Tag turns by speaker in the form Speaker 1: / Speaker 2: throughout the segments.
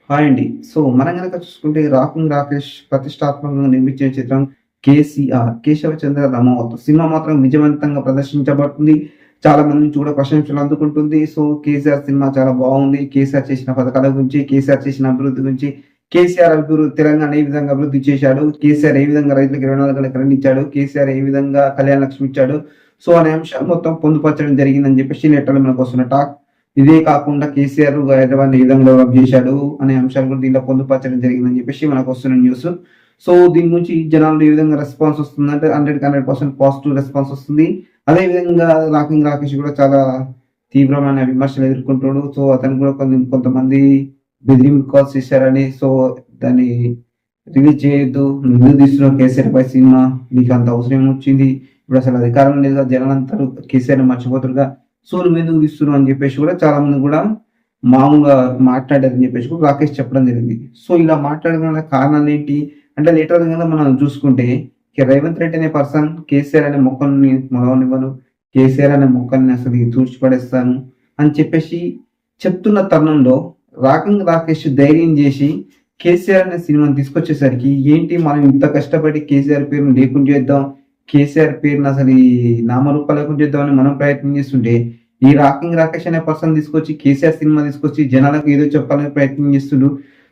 Speaker 1: Hi అండి. So, మనం గనక చూసుకుంటే 'రాకింగ్ రాకేష్' ప్రతిష్టాత్మకంగా నిర్మించిన చిత్రం 'కేసీఆర్' 'కేశవచంద్ర రమౌత్' సినిమా మాత్రం విజయవంతంగా ప్రదర్శించబడుతుంది. చాలా మంది నుంచి కూడా ప్రశంసలు అందుకుంటుంది. సో, 'కేసీఆర్' సినిమా చాలా బాగుంది. కేసీఆర్ చేసిన పథకాల గురించి, కేసీఆర్ చేసిన అభివృద్ధి గురించి, కేసీఆర్ తెలంగాణ ఏ విధంగా అభివృద్ధి చేశాడు, కేసీఆర్ ఏ విధంగా రైతులకు 24 గంటల కరెంట్ ఇచ్చాడు, కేసీఆర్ ఏ విధంగా కళ్యాణ లక్ష్మి ఇచ్చాడు. సో, అనే అంశాలు మొత్తం పొందుపరచడం జరిగిందని చెప్పేసి నెట్‌లో మనకొస్తున్న టాక్. ఇదే కాకుండా కేసీఆర్ హైదరాబాద్‌ని ఏ విధంగా డెవలప్ చేశాడు అనే అంశాలు కూడా దీంట్లో పొందుపరచడం జరిగిందని చెప్పేసి మనకొస్తున్న న్యూస్. సో, దీని గురించి జనాల్లో ఏ విధంగా రెస్పాన్స్ వస్తుందంటే 100కి 100% పాజిటివ్ రెస్పాన్స్ వస్తుంది. అదే విధంగా 'రాకింగ్ రాకేష్' కూడా చాలా తీవ్రమైన విమర్శలు ఎదుర్కొంటున్నాడు. సో, అతనికి కూడా కొంతమంది బెదిరింపు కాల్స్ చేశారని, సో దాన్ని రిలీజ్ చేయొద్దు. నువ్వెందుకు తీస్తున్నావు కేసీఆర్ పై సినిమా? నీకు అంత అవసరం ఏమొచ్చింది? ఇప్పుడు అసలు అధికారం లేదుగా, జనాలందరూ కేసీఆర్‌ని మర్చిపోతుర్రుగా. సో, నువ్వెందుకు తీస్తున్నావు అని చెప్పేసి కూడా చాలా మంది కూడా మామూలుగా మాట్లాడారని చెప్పేసి కూడా రాకేష్ చెప్పడం జరిగింది. సో, ఇలా మాట్లాడగల కారణాలేంటి అంటే లిటరల్‌గా మనం చూసుకుంటే రేవంత్ రెడ్డి అనే పర్సన్ కేసీఆర్ అనే మొక్కల్ని మొలవనివ్వను, కేసీఆర్ అనే మొక్కల్ని అసలు తుడిచిపడేస్తాను అని చెప్పేసి చెప్తున్న తరుణంలో 'రాకింగ్ రాకేష్' ధైర్యం చేసి కేసీఆర్ అనే సినిమాని తీసుకొచ్చేసరికి ఏంటి మనం ఇంత కష్టపడి కేసీఆర్ పేరును లేకుండా చేద్దాం, కేసీఆర్ పేరుని అసలు ఈ నామరూపాలు లేకుండా చేద్దామని మనం ప్రయత్నం చేస్తుంటే, ఈ 'రాకింగ్ రాకేష్' అనే పర్సన్ తీసుకొచ్చి కేసీఆర్ సినిమా తీసుకొచ్చి జనాలకు ఏదో చెప్పాలని ప్రయత్నం చేస్తుండు.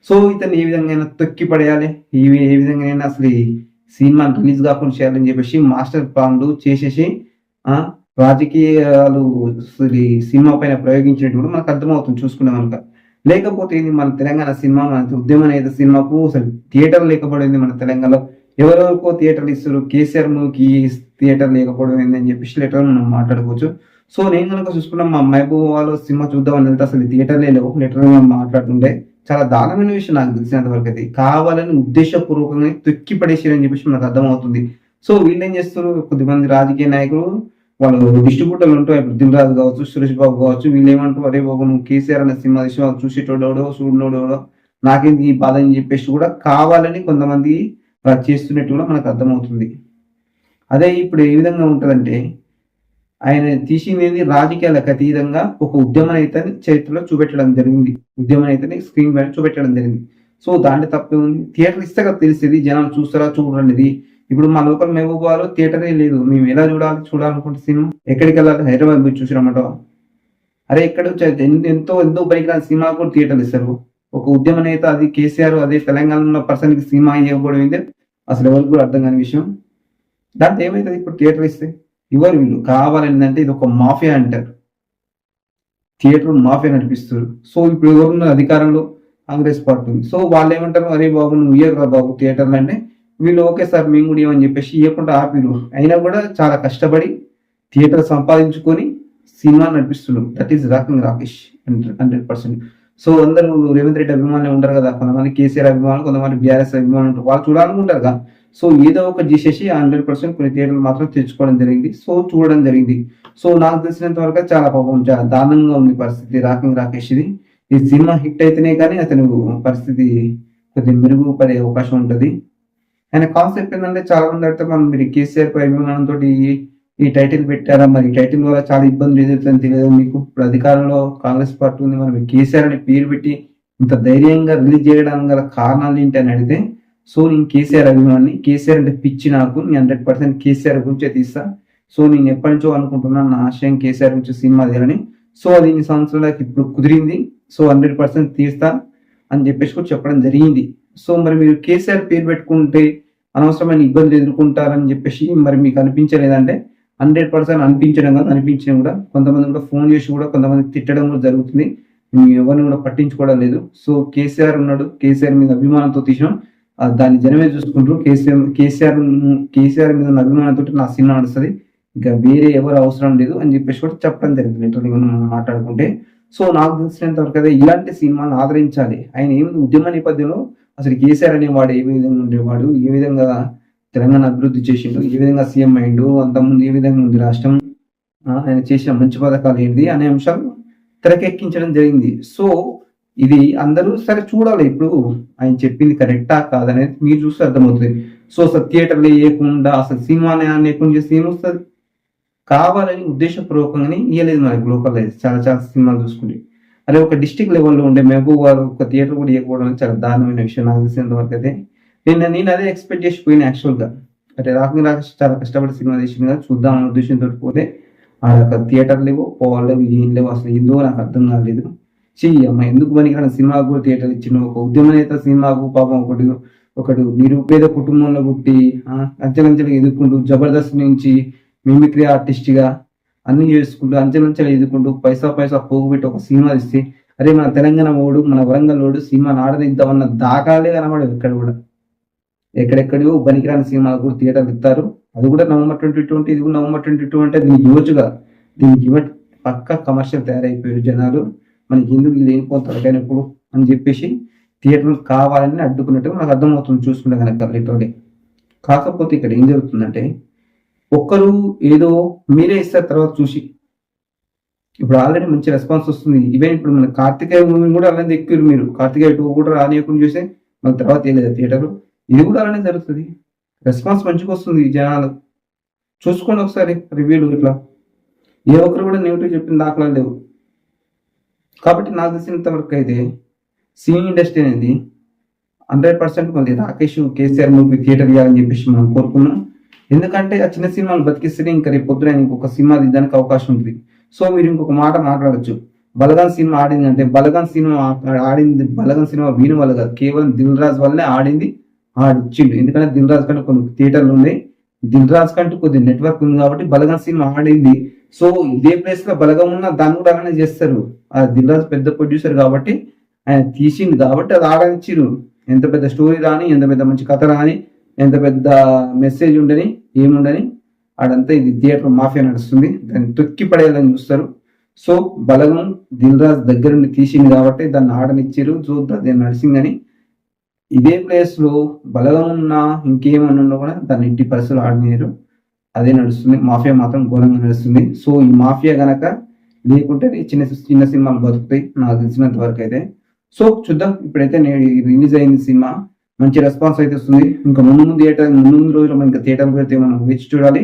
Speaker 1: సో, ఇతను ఏ విధంగా తొక్కి పడేయాలి, ఏ విధంగా అసలు ఈ సినిమాని రిలీజ్ కాకుండా చేయాలని చెప్పేసి మాస్టర్ ప్లాన్లు చేసేసి రాజకీయాలు అసలు ఈ సినిమా పైన ప్రయోగించినట్టు కూడా మనకు అర్థమవుతుంది చూసుకునే కనుక. లేకపోతే ఇది మన తెలంగాణ సినిమా, మన ఉద్యమం అనేది సినిమాకు అసలు థియేటర్ లేకపోయింది మన తెలంగాణలో. ఎవరెవరికో థియేటర్లు ఇస్తారు, కేసీఆర్ మూవీకి థియేటర్ లేకపోవడం ఏందని చెప్పేసి లెటర్ మనం మాట్లాడుకోవచ్చు. సో, నేను కనుక చూసుకున్నా మా మహబూబాలో సినిమా చూద్దామని వెళ్తే అసలు థియేటర్లే లేవు. లెటర్ మనం మాట్లాడుతుంటే చాలా దారుణమైన విషయం నాకు తెలిసినంత వరకు అయితే. కావాలని ఉద్దేశపూర్వకంగా తొక్కి పడేసారని చెప్పేసి మనకు అర్థమవుతుంది. సో, వీళ్ళు ఏం చేస్తారు, కొద్దిమంది రాజకీయ నాయకులు వాళ్ళు డిస్ట్రిబ్యూటర్లు ఉంటారు. ఇప్పుడు దిల్ రాజు కావచ్చు, సురేష్ బాబు కావచ్చు, వీళ్ళు ఏమంటారు, అరే బాబు నువ్వు కేసీఆర్ అనే సినిమా తీసి చూసేటోడెవడో చూడనోడెవడో నాకేంది ఈ బాధ అని చెప్పేసి కూడా కావాలని కొంతమంది చేస్తున్నట్టు కూడా మనకు అర్థమవుతుంది. అదే ఇప్పుడు ఏ విధంగా ఉంటదంటే, ఆయన తీసింది రాజకీయాలకు అతీతంగా ఒక ఉద్యమ నేతని చరిత్రలో చూపెట్టడం జరిగింది. ఉద్యమ నేతని స్క్రీన్ పైన చూపెట్టడం జరిగింది. సో, దాంట్లో తప్పే ఉంది. థియేటర్ ఇస్తే కదా తెలిసేది, జనాలు చూస్తారా చూడరనేది. ఇప్పుడు మా లోకల్ మహబూబాలో థియేటరే లేదు. మేము ఎలా చూడాలనుకుంటే సినిమా ఎక్కడికి వెళ్ళాలి? హైదరాబాద్ పోయి చూసిరమ్మటో. అరే ఎక్కడ ఎంతో పనికిరాని సినిమా కూడా థియేటర్లు ఇస్తారు. ఒక ఉద్యమ నేత, అది కేసీఆర్, అదే తెలంగాణలో పర్సన్కి సినిమా ఇవ్వకపోవడం ఏంటి అసలు ఎవరికి కూడా అర్థం కాని విషయం. దాంట్లో ఏమైతుంది ఇప్పుడు థియేటర్ ఇస్తే? ఎవరు వీళ్ళు కావాలంటే ఇది ఒక మాఫియా అంటారు, థియేటర్ మాఫియా నడిపిస్తారు. సో, ఇప్పుడు ఎవరున్న అధికారంలో కాంగ్రెస్ పార్టీ ఉంది. సో, వాళ్ళు ఏమంటారు, అరే బాబు నువ్వు ఇయ్యరా బాబు థియేటర్లు అంటే, వీళ్ళు ఓకే సార్ మేము కూడా ఇవ్వని చెప్పేసి ఇవ్వకుండా ఆపిరు. అయినా కూడా చాలా కష్టపడి థియేటర్ సంపాదించుకొని సినిమా నడిపిస్తున్నారు. That is 'rocking Rakesh' 100%. So, అందరూ రేవంత్ రెడ్డి అభిమానులు ఉంటారు కదా, కొంతమంది కేసీఆర్ అభిమానులు, కొంతమంది బీఆర్ఎస్ అభిమానులు ఉంటారు. వాళ్ళు చూడాలనుకుంటారు కదా. సో, ఏదో ఒకటి చేసేసి 100% కొన్ని థియేటర్లు మాత్రం తెచ్చుకోవడం జరిగింది. సో, చూడడం జరిగింది. సో, నాకు తెలిసినంత వరకు చాలా పాపం చాలా దారుణంగా ఉంది పరిస్థితి 'రాకింగ్ రాకేష్'ది. ఈ సినిమా హిట్ అయితేనే కానీ అతను పరిస్థితి కొద్దిగా మెరుగుపడే అవకాశం ఉంటుంది. ఆయన కాన్సెప్ట్ ఏంటంటే, చాలా మంది అడిగితే మీరు కేసీఆర్ పై అభిమానంతో ఈ టైటిల్ పెట్టారా, మరి టైటిల్ వల్ల చాలా ఇబ్బందులు ఎదురుతుందని తెలియదు మీకు? ఇప్పుడు అధికారంలో కాంగ్రెస్ పార్టీ ఉంది, మరి కేసీఆర్ అనే పేరు పెట్టి ఇంత ధైర్యంగా రిలీజ్ చేయడం గల కారణాలు ఏంటి అని అడిగితే, సో నేను కేసీఆర్ అభిమాని, కేసీఆర్ అంటే పిచ్చి నాకు, నేను 100% కేసీఆర్ గురించే తీస్తా. సో, నేను ఎప్పటి నుంచో అనుకుంటున్నాను నా ఆశయం కేసీఆర్ గురించి సినిమా తీయాలని. సో, అది ఇన్ని సంవత్సరాలకి ఇప్పుడు కుదిరింది. సో, 100% తీస్తా అని చెప్పేసి కూడా చెప్పడం జరిగింది. సో, మరి మీరు కేసీఆర్ పేరు పెట్టుకుంటే అనవసరమైన ఇబ్బందులు ఎదుర్కొంటారని చెప్పేసి మరి మీకు అనిపించలేదంటే, 100% అనిపించడం కాదు, అనిపించిన కూడా కొంతమంది కూడా ఫోన్ చేసి కూడా కొంతమంది తిట్టడం కూడా జరుగుతుంది. ఎవరిని కూడా పట్టించుకోవడం లేదు. సో, కేసీఆర్ ఉన్నాడు, కేసీఆర్ మీద అభిమానంతో తీసినాం, దాన్ని జనమే చూసుకుంటారు. కేసీఆర్ మీద ఉన్న అభిమానంతో నా సినిమా నడుస్తుంది, ఇంకా వేరే ఎవరు అవసరం లేదు అని చెప్పేసి కూడా చెప్పడం జరిగింది లిటరల్లీ మనం మాట్లాడుకుంటే. సో, నాకు తెలిసినంత వరకు అయితే ఇలాంటి సినిమాను ఆదరించాలి. ఆయన ఏమి ఉద్యమ నేపథ్యంలో అసలు కేసీఆర్ అనేవాడు ఏ విధంగా ఉండేవాడు, ఏ విధంగా తెలంగాణ అభివృద్ధి చేసిండు, ఏ విధంగా సీఎం అయిండు, అంతకుముందు ఏ విధంగా ఉంది రాష్ట్రం, ఆయన చేసిన మంచి పథకాలు ఏంటి అనే అంశాలు తెరకెక్కించడం జరిగింది. సో, ఇది అందరూ సరే చూడాలి. ఇప్పుడు ఆయన చెప్పింది కరెక్టా కాదనేది మీరు చూస్తే అర్థమవుతుంది. సో, అసలు థియేటర్లు వేయకుండా అసలు సినిమా లేకుండా చేస్తే ఏమొస్తుంది? కావాలని ఉద్దేశపూర్వకంగానే ఇయ్యలేదు మనకి లోకల్ చాలా చాలా సినిమాలు చూసుకుంటే. అదే ఒక డిస్టిక్ లెవెల్లో ఉండే మహబూబ్ గారు ఒక థియేటర్ కూడా ఇవ్వకపోవడం చాలా దారుణమైన విషయం నాకు తెలిసినంత వరకు అయితే. నేను అదే ఎక్స్పెక్ట్ చేసి పోయిన యాక్చువల్గా. అంటే రాకింగ్ రాకేష్ చాలా కష్టపడి సినిమా తీసింది కదా, చూద్దాం అనే ఉద్దేశంతో పోతే ఆడ ఒక థియేటర్ లేవు, పోవాలి లేవు, ఏం లేవు, అసలు ఏందో నాకు అర్థం కాలేదు. అమ్మ ఎందుకు పనికిరాని సినిమాకు కూడా థియేటర్ ఇచ్చిన ఒక ఉద్యమ నేత సినిమాకు పాపం ఒకడు నిరుపేద కుటుంబంలో పుట్టి అంచెలంచెలుగా ఎదుర్కొంటూ జబర్దస్త్ నుంచి మిమిక్రీ ఆర్టిస్ట్ గా అన్ని చేసుకుంటూ అంచెలంచెలు ఎదుర్కొంటూ పైసా పోగు పెట్టి ఒక సినిమా తీస్తే, అరే మన తెలంగాణ ఓడు మన వరంగల్ ఓడు సినిమా ఆడదిద్దామన్న దాఖలే కనబడదు ఇక్కడ కూడా. ఎక్కడెక్కడో పనికిరాని సినిమాలు కూడా థియేటర్లు ఇస్తారు. అది కూడా November 2020, ఇది కూడా November 2022 అంటే దీనికి ఇవ్వచ్చుగా. దీనికి పక్క కమర్షియల్ తయారైపోయారు జనాలు. మనకి ఎందుకు ఇది లేనిపోతారు కానీ అని చెప్పేసి థియేటర్లు కావాలని అడ్డుకున్నట్టుగా నాకు అర్థమవుతుంది చూసుకుంటే కనుక లిటరలీ. కాకపోతే ఇక్కడ ఏం జరుగుతుందంటే, ఒక్కరు ఏదో మీరే ఇస్తారు తర్వాత చూసి. ఇప్పుడు ఆల్రెడీ మంచి రెస్పాన్స్ వస్తుంది. ఈవెన్ ఇప్పుడు మన కార్తికేయ మూవీ కూడా అలానే ఎక్కారు మీరు. కార్తికేయ 2 కూడా రానియకుండా చూస్తే మన తర్వాత ఏం లేదు థియేటర్. ఇది కూడా అలానే జరుగుతుంది. రెస్పాన్స్ మంచిగా వస్తుంది జనాలు. చూసుకోండి ఒకసారి రివ్యూలు ఇట్లా. ఏ ఒక్కరు కూడా నెగిటివ్ చెప్పిన దాఖలా లేవు. కాబట్టి నాకు తెలిసినంత వరకు అయితే సినీ ఇండస్ట్రీ అనేది 100% మళ్ళీ రాకేష్ కేసీఆర్ మూవీ థియేటర్ ఇవ్వాలని చెప్పేసి మనం కోరుకున్నాం. ఎందుకంటే ఆ చిన్న సినిమాలు బతికిస్తేనే ఇంకా రేపు పొద్దున ఇంకొక సినిమా తీయడానికి అవకాశం ఉంటుంది. సో మీరు ఇంకొక మాట మాట్లాడచ్చు, బలగాన్ సినిమా ఆడింది అంటే బలగాన్ సినిమా ఆడింది బలగాన్ సినిమా వీణు వల్ల కాదు, కేవలం దిల్ రాజు వల్లనే ఆడింది, ఆడిచ్చిండు. ఎందుకంటే దిల్ రాజు కంటే కొన్ని థియేటర్లు ఉన్నాయి, దిల్ రాజు కంటే కొద్ది నెట్వర్క్ ఉంది కాబట్టి బలగాన్ సినిమా ఆడింది. సో ఇదే ప్లేస్ లో బలగం ఉన్న దాన్ని కూడా అలానే చేస్తారు. ఆ దిల్ రాజు పెద్ద ప్రొడ్యూసర్ కాబట్టి ఆయన తీసింది కాబట్టి అది ఆడనిచ్చిరు. ఎంత పెద్ద స్టోరీ రాని, ఎంత పెద్ద మంచి కథ రాని, ఎంత పెద్ద మెసేజ్ ఉండని ఏముండని ఆడంతా ఇది థియేటర్ మాఫియా నడుస్తుంది, దాన్ని తొక్కి పడేయాలని చూస్తారు. సో బలగం దిల్ రాజు దగ్గర నుండి తీసింది కాబట్టి దాన్ని ఆడనిచ్చారు. సో అది నడిచిందని ఇదే ప్లేస్ లో బలగం ఉన్నా ఇంకేమన్నా కూడా దాన్ని ఇంటి పరిస్థితులు ఆడలేరు. అదే నడుస్తుంది. మాఫియా మాత్రం ఘోరంగా నడుస్తుంది. సో ఈ మాఫియా గనక లేకుంటే చిన్న చిన్న సినిమాలు బతుకుతాయి నాకు తెలిసినంత వరకు అయితే. సో చూద్దాం. ఇప్పుడైతే నేను రిలీజ్ అయింది సినిమా, మంచి రెస్పాన్స్ అయితే వస్తుంది. ఇంకా ముందు రోజులు ఇంకా థియేటర్ పెడితే మనం వేచి చూడాలి.